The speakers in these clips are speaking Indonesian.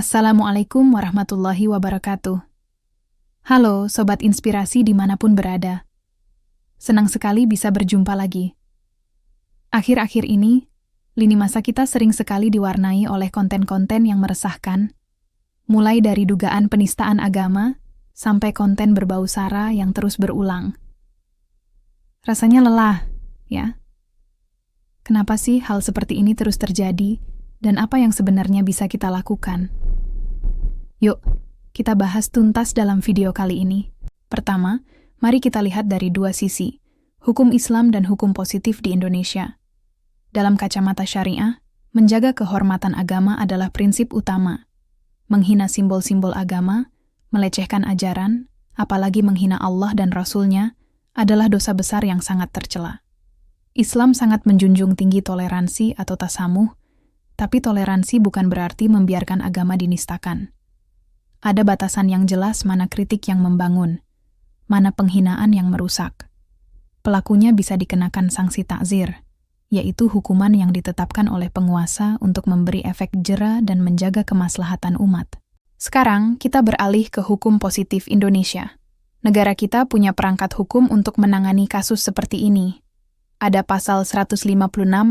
Assalamualaikum warahmatullahi wabarakatuh. Halo Sobat Inspirasi dimanapun berada. Senang sekali bisa berjumpa lagi. Akhir-akhir ini, lini masa kita sering sekali diwarnai oleh konten-konten yang meresahkan, mulai dari dugaan penistaan agama, sampai konten berbau sara yang terus berulang. Rasanya lelah, ya? Kenapa sih hal seperti ini terus terjadi, dan apa yang sebenarnya bisa kita lakukan? Yuk, kita bahas tuntas dalam video kali ini. Pertama, mari kita lihat dari dua sisi, hukum Islam dan hukum positif di Indonesia. Dalam kacamata syariah, menjaga kehormatan agama adalah prinsip utama. Menghina simbol-simbol agama, melecehkan ajaran, apalagi menghina Allah dan Rasul-Nya, adalah dosa besar yang sangat tercela. Islam sangat menjunjung tinggi toleransi atau tasamuh, tapi toleransi bukan berarti membiarkan agama dinistakan. Ada batasan yang jelas mana kritik yang membangun, mana penghinaan yang merusak. Pelakunya bisa dikenakan sanksi takzir, yaitu hukuman yang ditetapkan oleh penguasa untuk memberi efek jera dan menjaga kemaslahatan umat. Sekarang, kita beralih ke hukum positif Indonesia. Negara kita punya perangkat hukum untuk menangani kasus seperti ini. Ada pasal 156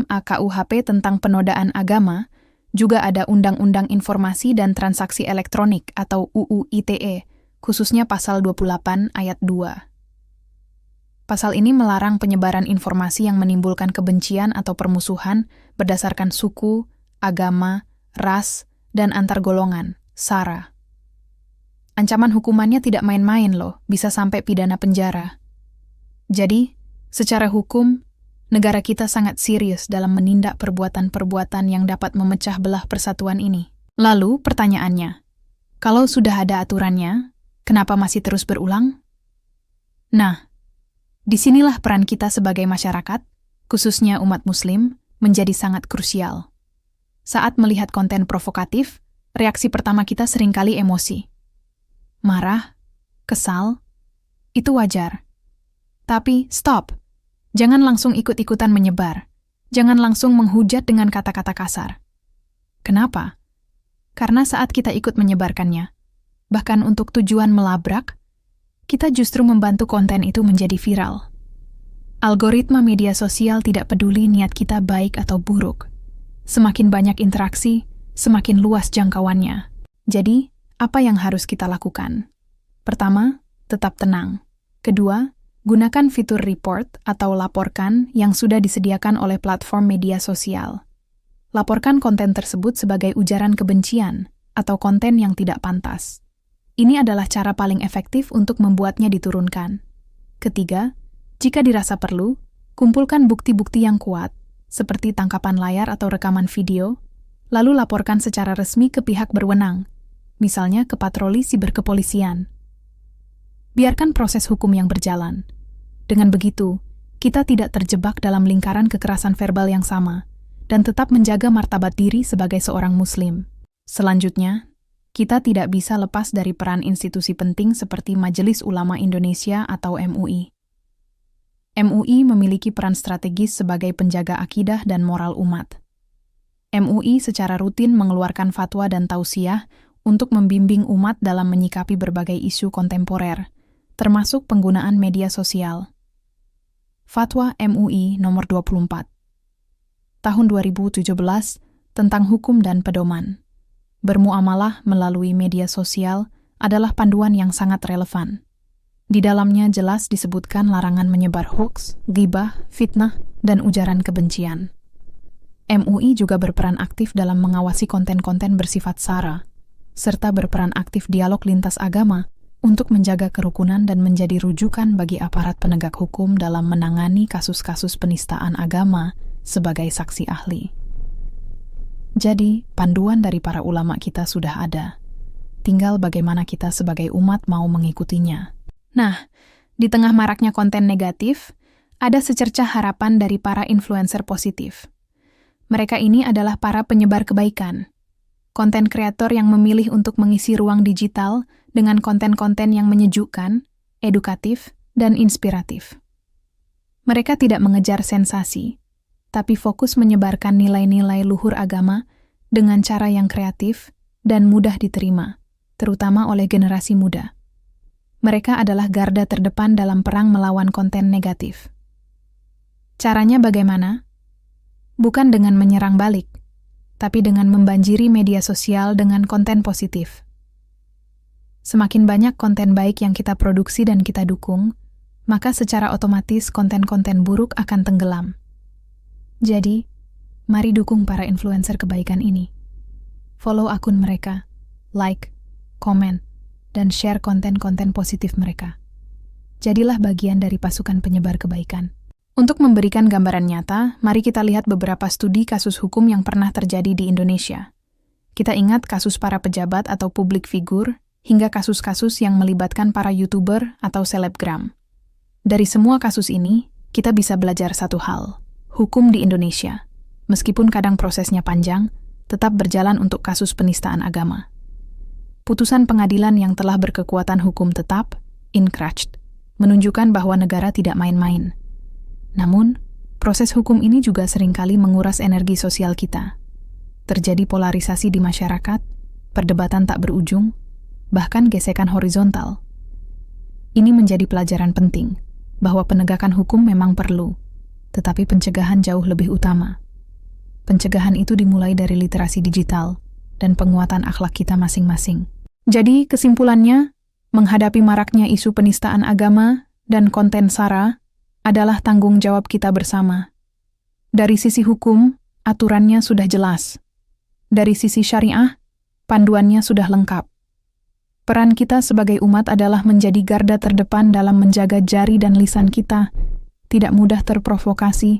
AKUHP tentang penodaan agama, juga ada Undang-Undang Informasi dan Transaksi Elektronik atau UU ITE, khususnya pasal 28 ayat 2. Pasal ini melarang penyebaran informasi yang menimbulkan kebencian atau permusuhan berdasarkan suku, agama, ras, dan antar golongan, SARA. Ancaman hukumannya tidak main-main loh, bisa sampai pidana penjara. Jadi, secara hukum, negara kita sangat serius dalam menindak perbuatan-perbuatan yang dapat memecah belah persatuan ini. Lalu, pertanyaannya, kalau sudah ada aturannya, kenapa masih terus berulang? Nah, disinilah peran kita sebagai masyarakat, khususnya umat Muslim, menjadi sangat krusial. Saat melihat konten provokatif, reaksi pertama kita seringkali emosi. Marah, kesal, itu wajar. Tapi, stop! Jangan langsung ikut-ikutan menyebar. Jangan langsung menghujat dengan kata-kata kasar. Kenapa? Karena saat kita ikut menyebarkannya, bahkan untuk tujuan melabrak, kita justru membantu konten itu menjadi viral. Algoritma media sosial tidak peduli niat kita baik atau buruk. Semakin banyak interaksi, semakin luas jangkauannya. Jadi, apa yang harus kita lakukan? Pertama, tetap tenang. Kedua, gunakan fitur report atau laporkan yang sudah disediakan oleh platform media sosial. Laporkan konten tersebut sebagai ujaran kebencian atau konten yang tidak pantas. Ini adalah cara paling efektif untuk membuatnya diturunkan. Ketiga, jika dirasa perlu, kumpulkan bukti-bukti yang kuat, seperti tangkapan layar atau rekaman video, lalu laporkan secara resmi ke pihak berwenang, misalnya ke patroli siberkepolisian. Biarkan proses hukum yang berjalan. Dengan begitu, kita tidak terjebak dalam lingkaran kekerasan verbal yang sama dan tetap menjaga martabat diri sebagai seorang Muslim. Selanjutnya, kita tidak bisa lepas dari peran institusi penting seperti Majelis Ulama Indonesia atau MUI. MUI memiliki peran strategis sebagai penjaga akidah dan moral umat. MUI secara rutin mengeluarkan fatwa dan tausiah untuk membimbing umat dalam menyikapi berbagai isu kontemporer, termasuk penggunaan media sosial. Fatwa MUI nomor 24 tahun 2017 tentang hukum dan pedoman. Bermuamalah melalui media sosial adalah panduan yang sangat relevan. Di dalamnya jelas disebutkan larangan menyebar hoaks, ghibah, fitnah, dan ujaran kebencian. MUI juga berperan aktif dalam mengawasi konten-konten bersifat sara, serta berperan aktif dialog lintas agama untuk menjaga kerukunan dan menjadi rujukan bagi aparat penegak hukum dalam menangani kasus-kasus penistaan agama sebagai saksi ahli. Jadi, panduan dari para ulama kita sudah ada. Tinggal bagaimana kita sebagai umat mau mengikutinya. Nah, di tengah maraknya konten negatif, ada secercah harapan dari para influencer positif. Mereka ini adalah para penyebar kebaikan. Konten kreator yang memilih untuk mengisi ruang digital dengan konten-konten yang menyejukkan, edukatif, dan inspiratif. Mereka tidak mengejar sensasi, tapi fokus menyebarkan nilai-nilai luhur agama dengan cara yang kreatif, dan mudah diterima, terutama oleh generasi muda. Mereka adalah garda terdepan dalam perang melawan konten negatif. Caranya bagaimana? Bukan dengan menyerang balik, tapi dengan membanjiri media sosial dengan konten positif. Semakin banyak konten baik yang kita produksi dan kita dukung, maka secara otomatis konten-konten buruk akan tenggelam. Jadi, mari dukung para influencer kebaikan ini. Follow akun mereka, like, komen, dan share konten-konten positif mereka. Jadilah bagian dari pasukan penyebar kebaikan. Untuk memberikan gambaran nyata, mari kita lihat beberapa studi kasus hukum yang pernah terjadi di Indonesia. Kita ingat kasus para pejabat atau publik figur, hingga kasus-kasus yang melibatkan para YouTuber atau selebgram. Dari semua kasus ini, kita bisa belajar satu hal. Hukum di Indonesia, meskipun kadang prosesnya panjang, tetap berjalan untuk kasus penistaan agama. Putusan pengadilan yang telah berkekuatan hukum tetap, inkrach, menunjukkan bahwa negara tidak main-main. Namun, proses hukum ini juga seringkali menguras energi sosial kita. Terjadi polarisasi di masyarakat, perdebatan tak berujung, bahkan gesekan horizontal. Ini menjadi pelajaran penting, bahwa penegakan hukum memang perlu, tetapi pencegahan jauh lebih utama. Pencegahan itu dimulai dari literasi digital dan penguatan akhlak kita masing-masing. Jadi, kesimpulannya, menghadapi maraknya isu penistaan agama dan konten SARA adalah tanggung jawab kita bersama. Dari sisi hukum, aturannya sudah jelas. Dari sisi syariah, panduannya sudah lengkap. Peran kita sebagai umat adalah menjadi garda terdepan dalam menjaga jari dan lisan kita, tidak mudah terprovokasi,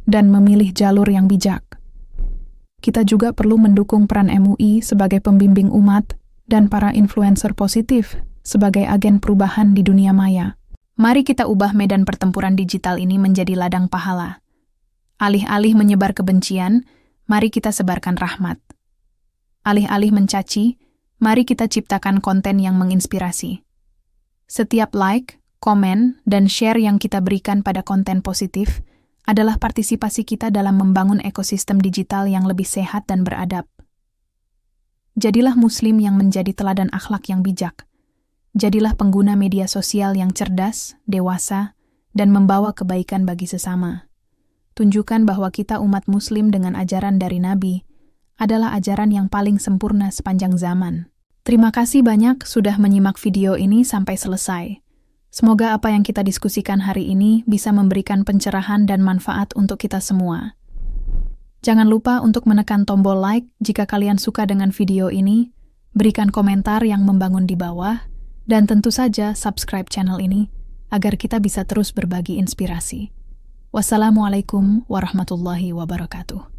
dan memilih jalur yang bijak. Kita juga perlu mendukung peran MUI sebagai pembimbing umat dan para influencer positif sebagai agen perubahan di dunia maya. Mari kita ubah medan pertempuran digital ini menjadi ladang pahala. Alih-alih menyebar kebencian, mari kita sebarkan rahmat. Alih-alih mencaci, mari kita ciptakan konten yang menginspirasi. Setiap like, komen, dan share yang kita berikan pada konten positif adalah partisipasi kita dalam membangun ekosistem digital yang lebih sehat dan beradab. Jadilah muslim yang menjadi teladan akhlak yang bijak. Jadilah pengguna media sosial yang cerdas, dewasa, dan membawa kebaikan bagi sesama. Tunjukkan bahwa kita umat muslim dengan ajaran dari Nabi adalah ajaran yang paling sempurna sepanjang zaman. Terima kasih banyak sudah menyimak video ini sampai selesai. Semoga apa yang kita diskusikan hari ini bisa memberikan pencerahan dan manfaat untuk kita semua. Jangan lupa untuk menekan tombol like jika kalian suka dengan video ini, berikan komentar yang membangun di bawah, dan tentu saja subscribe channel ini agar kita bisa terus berbagi inspirasi. Wassalamualaikum warahmatullahi wabarakatuh.